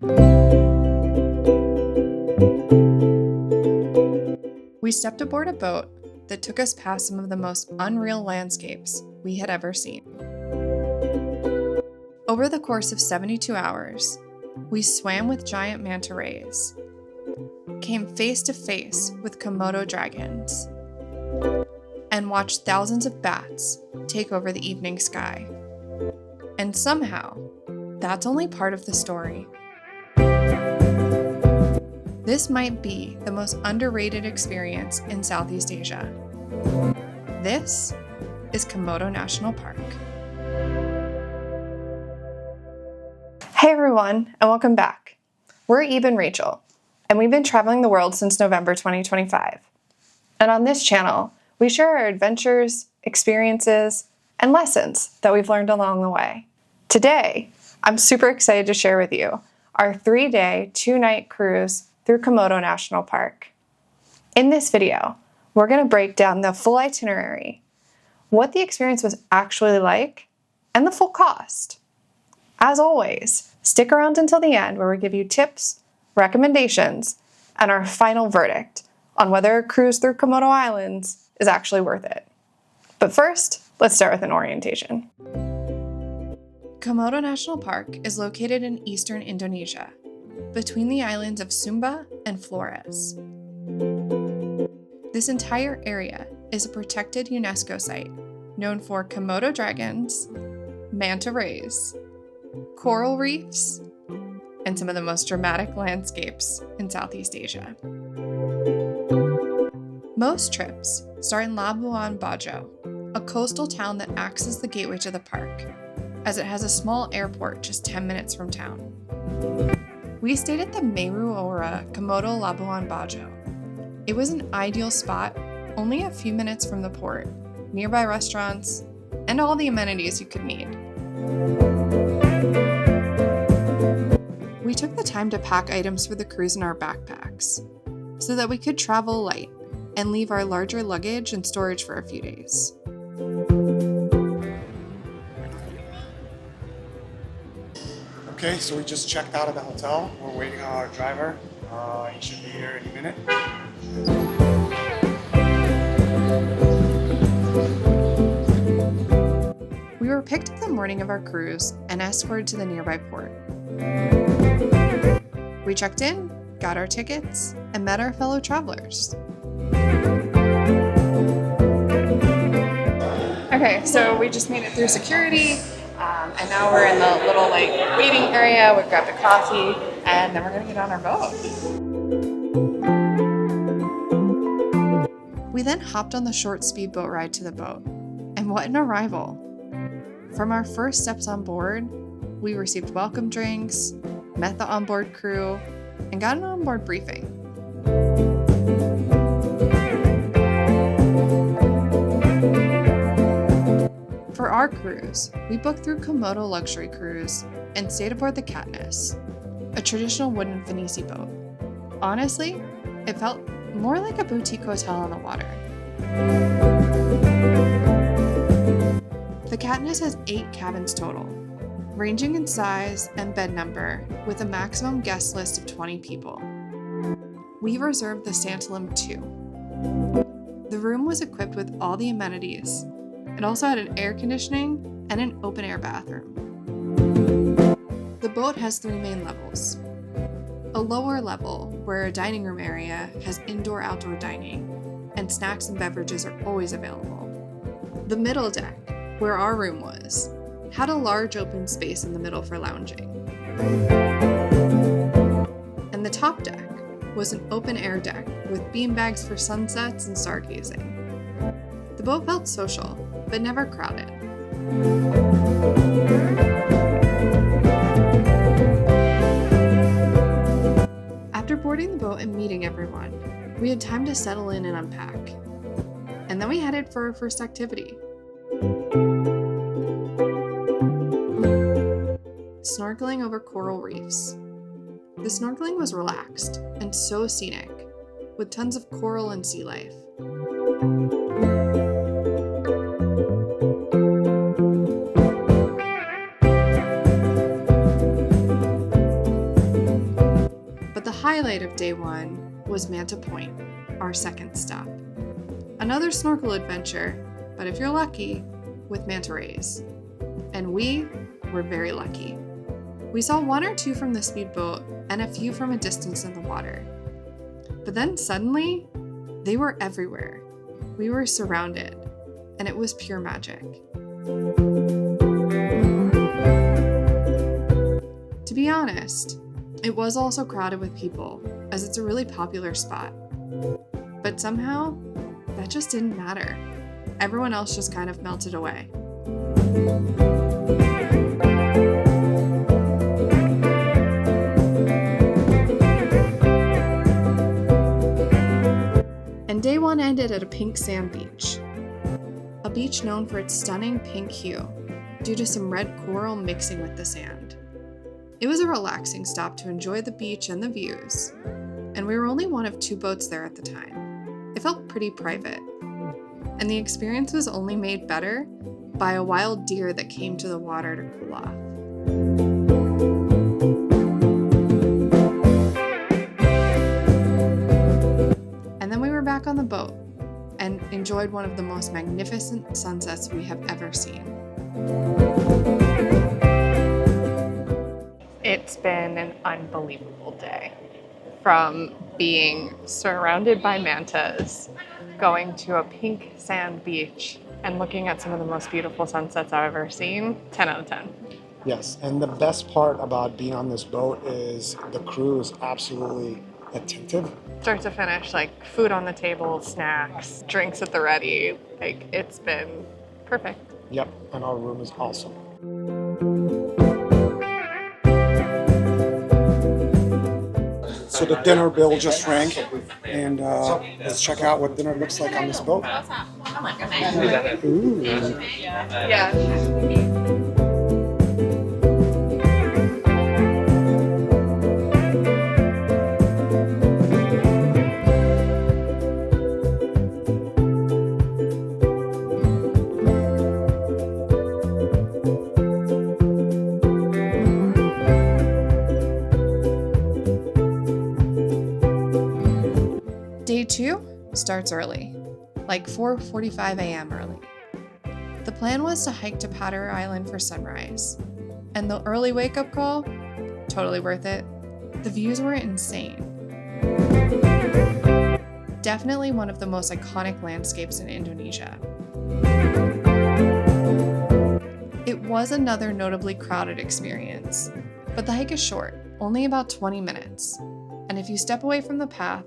We stepped aboard a boat that took us past some of the most unreal landscapes we had ever seen. Over the course of 72 hours, we swam with giant manta rays, came face to face with Komodo dragons, and watched thousands of bats take over the evening sky. And somehow, that's only part of the story. This might be the most underrated experience in Southeast Asia. This is Komodo National Park. Hey everyone, and welcome back. We're Eve and Rachel, and we've been traveling the world since November 2025. And on this channel, we share our adventures, experiences, and lessons that we've learned along the way. Today, I'm super excited to share with you our 3-day, 2-night cruise through Komodo National Park. In this video, we're going to break down the full itinerary, what the experience was actually like, and the full cost. As always, stick around until the end where we give you tips, recommendations, and our final verdict on whether a cruise through Komodo Islands is actually worth it. But first, let's start with an orientation. Komodo National Park is located in eastern Indonesia, between the islands of Sumba and Flores. This entire area is a protected UNESCO site known for Komodo dragons, manta rays, coral reefs, and some of the most dramatic landscapes in Southeast Asia. Most trips start in Labuan Bajo, a coastal town that acts as the gateway to the park, as it has a small airport just 10 minutes from town. We stayed at the Meru Ora Komodo Labuan Bajo. It was an ideal spot, only a few minutes from the port, nearby restaurants, and all the amenities you could need. We took the time to pack items for the cruise in our backpacks, so that we could travel light and leave our larger luggage in storage for a few days. Okay, so we just checked out of the hotel. We're waiting on our driver. He should be here any minute. We were picked up the morning of our cruise and escorted to the nearby port. We checked in, got our tickets, and met our fellow travelers. Okay, so we just made it through security. And now we're in the little waiting area. We grabbed a coffee, and then we're gonna get on our boat. We then hopped on the short speedboat ride to the boat, and what an arrival! From our first steps on board, we received welcome drinks, met the onboard crew, and got an onboard briefing. For our cruise, we booked through Komodo Luxury Cruise and stayed aboard the Catnazse, a traditional wooden Finisi boat. Honestly, it felt more like a boutique hotel on the water. The Catnazse has 8 cabins total, ranging in size and bed number with a maximum guest list of 20 people. We reserved the Santalum 2. The room was equipped with all the amenities. It also had an air conditioning and an open-air bathroom. The boat has 3 main levels. A lower level, where a dining room area has indoor-outdoor dining, and snacks and beverages are always available. The middle deck, where our room was, had a large open space in the middle for lounging. And the top deck was an open-air deck with beanbags for sunsets and stargazing. The boat felt social, but never crowded. After boarding the boat and meeting everyone, we had time to settle in and unpack. And then we headed for our first activity. Snorkeling over coral reefs. The snorkeling was relaxed and so scenic, with tons of coral and sea life. But the highlight of day one was Manta Point, our second stop. Another snorkel adventure, but if you're lucky, with manta rays. And we were very lucky. We saw one or two from the speedboat and a few from a distance in the water. But then suddenly, they were everywhere. We were surrounded, and it was pure magic. To be honest, it was also crowded with people, as it's a really popular spot. But somehow, that just didn't matter. Everyone else just kind of melted away. And day one ended at a pink sand beach. A beach known for its stunning pink hue, due to some red coral mixing with the sand. It was a relaxing stop to enjoy the beach and the views, and we were only one of 2 boats there at the time. It felt pretty private, and the experience was only made better by a wild deer that came to the water to cool off. And then we were back on the boat and enjoyed one of the most magnificent sunsets we have ever seen. It's been an unbelievable day. From being surrounded by mantas, going to a pink sand beach, and looking at some of the most beautiful sunsets I've ever seen. 10 out of 10. Yes, and the best part about being on this boat is the crew is absolutely attentive. Start to finish, like food on the table, snacks, drinks at the ready. Like, it's been perfect. Yep, and our room is awesome. So the dinner bell just rang, and let's check out what dinner looks like on this boat. Ooh. Yeah. Day 2 starts early, like 4:45 a.m. early. The plan was to hike to Padar Island for sunrise, and the early wake-up call, totally worth it. The views were insane. Definitely one of the most iconic landscapes in Indonesia. It was another notably crowded experience, but the hike is short, only about 20 minutes, and if you step away from the path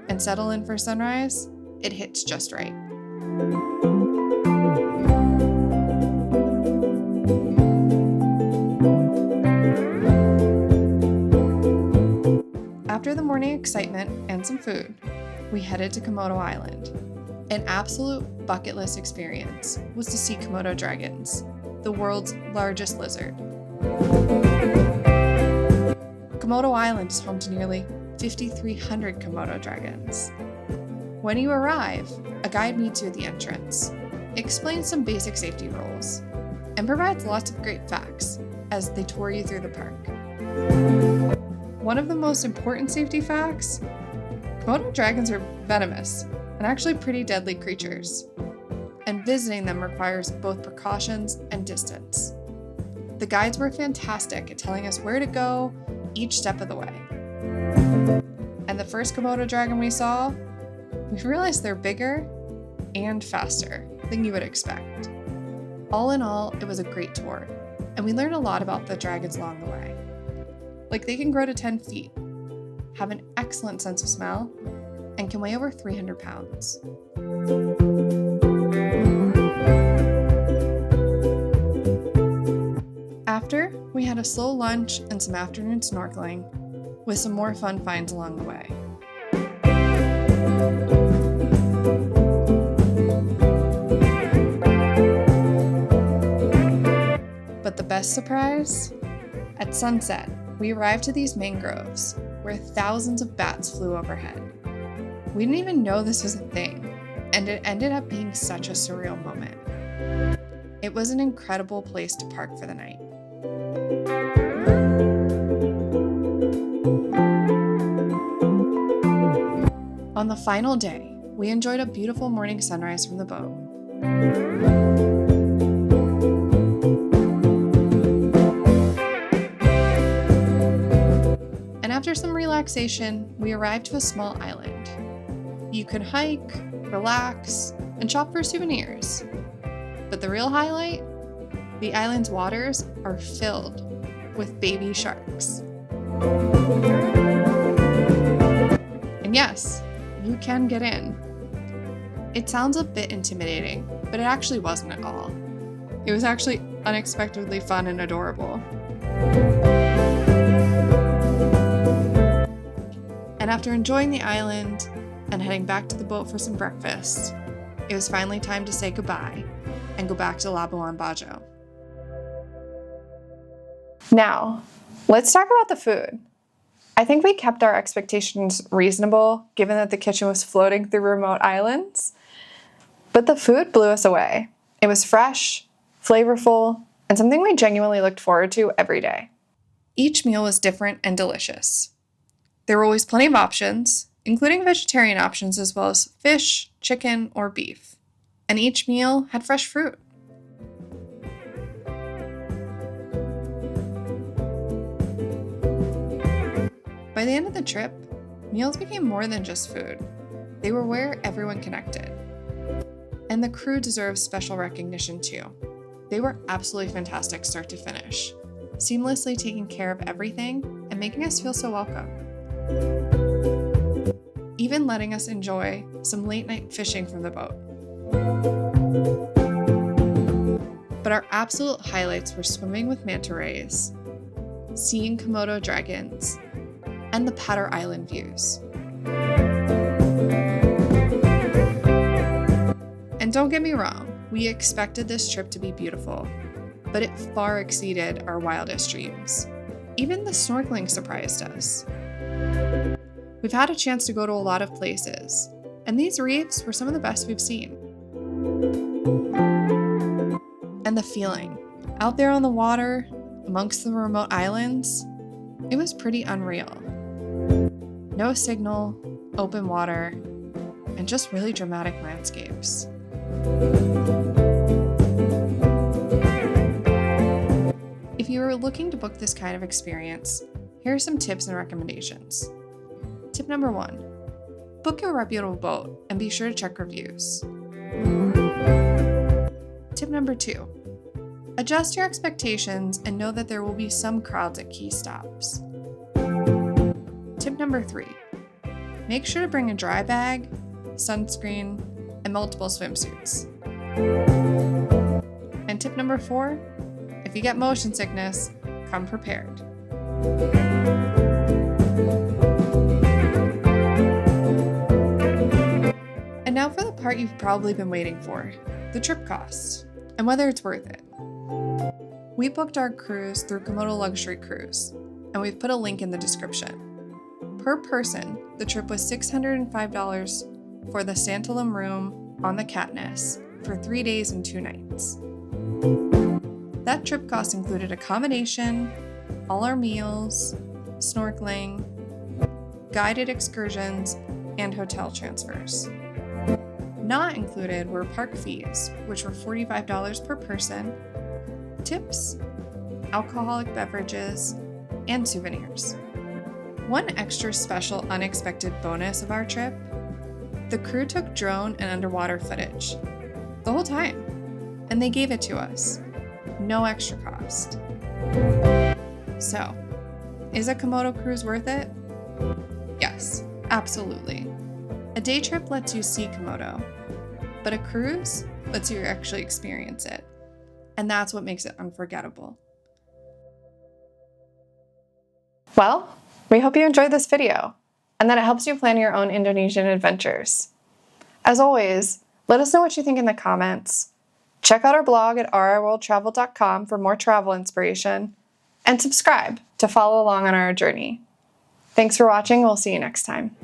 and settle in for sunrise, it hits just right. After the morning excitement and some food, we headed to Komodo Island. An absolute bucket list experience was to see Komodo dragons, the world's largest lizard. Komodo Island is home to nearly 5,300 Komodo dragons. When you arrive, a guide meets you at the entrance, explains some basic safety rules, and provides lots of great facts as they tour you through the park. One of the most important safety facts: Komodo dragons are venomous and actually pretty deadly creatures, and visiting them requires both precautions and distance. The guides were fantastic at telling us where to go each step of the way. And the first Komodo dragon we saw, we realized they're bigger and faster than you would expect. All in all, it was a great tour, and we learned a lot about the dragons along the way. Like, they can grow to 10 feet, have an excellent sense of smell, and can weigh over 300 pounds. After, we had a slow lunch and some afternoon snorkeling, with some more fun finds along the way. But the best surprise? At sunset, we arrived to these mangroves, where thousands of bats flew overhead. We didn't even know this was a thing, and it ended up being such a surreal moment. It was an incredible place to park for the night. On the final day, we enjoyed a beautiful morning sunrise from the boat. And after some relaxation, we arrived to a small island. You could hike, relax, and shop for souvenirs. But the real highlight? The island's waters are filled with baby sharks. And yes, you can get in. It sounds a bit intimidating, but it actually wasn't at all. It was actually unexpectedly fun and adorable. And after enjoying the island and heading back to the boat for some breakfast, it was finally time to say goodbye and go back to Labuan Bajo. Now, let's talk about the food. I think we kept our expectations reasonable, given that the kitchen was floating through remote islands. But the food blew us away. It was fresh, flavorful, and something we genuinely looked forward to every day. Each meal was different and delicious. There were always plenty of options, including vegetarian options as well as fish, chicken, or beef. And each meal had fresh fruit. By the end of the trip, meals became more than just food. They were where everyone connected. And the crew deserves special recognition too. They were absolutely fantastic start to finish, seamlessly taking care of everything and making us feel so welcome. Even letting us enjoy some late night fishing from the boat. But our absolute highlights were swimming with manta rays, seeing Komodo dragons, and the Padar Island views. And don't get me wrong, we expected this trip to be beautiful, but it far exceeded our wildest dreams. Even the snorkeling surprised us. We've had a chance to go to a lot of places, and these reefs were some of the best we've seen. And the feeling, out there on the water, amongst the remote islands, it was pretty unreal. No signal, open water, and just really dramatic landscapes. If you are looking to book this kind of experience, here are some tips and recommendations. Tip number 1, book a reputable boat and be sure to check reviews. Tip number 2, adjust your expectations and know that there will be some crowds at key stops. Tip number 3, make sure to bring a dry bag, sunscreen, and multiple swimsuits. And tip number 4, if you get motion sickness, come prepared. And now for the part you've probably been waiting for, the trip cost, and whether it's worth it. We booked our cruise through Komodo Luxury Cruise, and we've put a link in the description. Per person, the trip was $605 for the Santalum room on the Catnazse for 3 days and 2 nights. That trip cost included accommodation, all our meals, snorkeling, guided excursions, and hotel transfers. Not included were park fees, which were $45 per person, tips, alcoholic beverages, and souvenirs. One extra special unexpected bonus of our trip, the crew took drone and underwater footage the whole time, and they gave it to us. No extra cost. So, is a Komodo cruise worth it? Yes, absolutely. A day trip lets you see Komodo, but a cruise lets you actually experience it. And that's what makes it unforgettable. Well, we hope you enjoyed this video and that it helps you plan your own Indonesian adventures. As always, let us know what you think in the comments. Check out our blog at riworldtravel.com for more travel inspiration, and subscribe to follow along on our journey. Thanks for watching. We'll see you next time.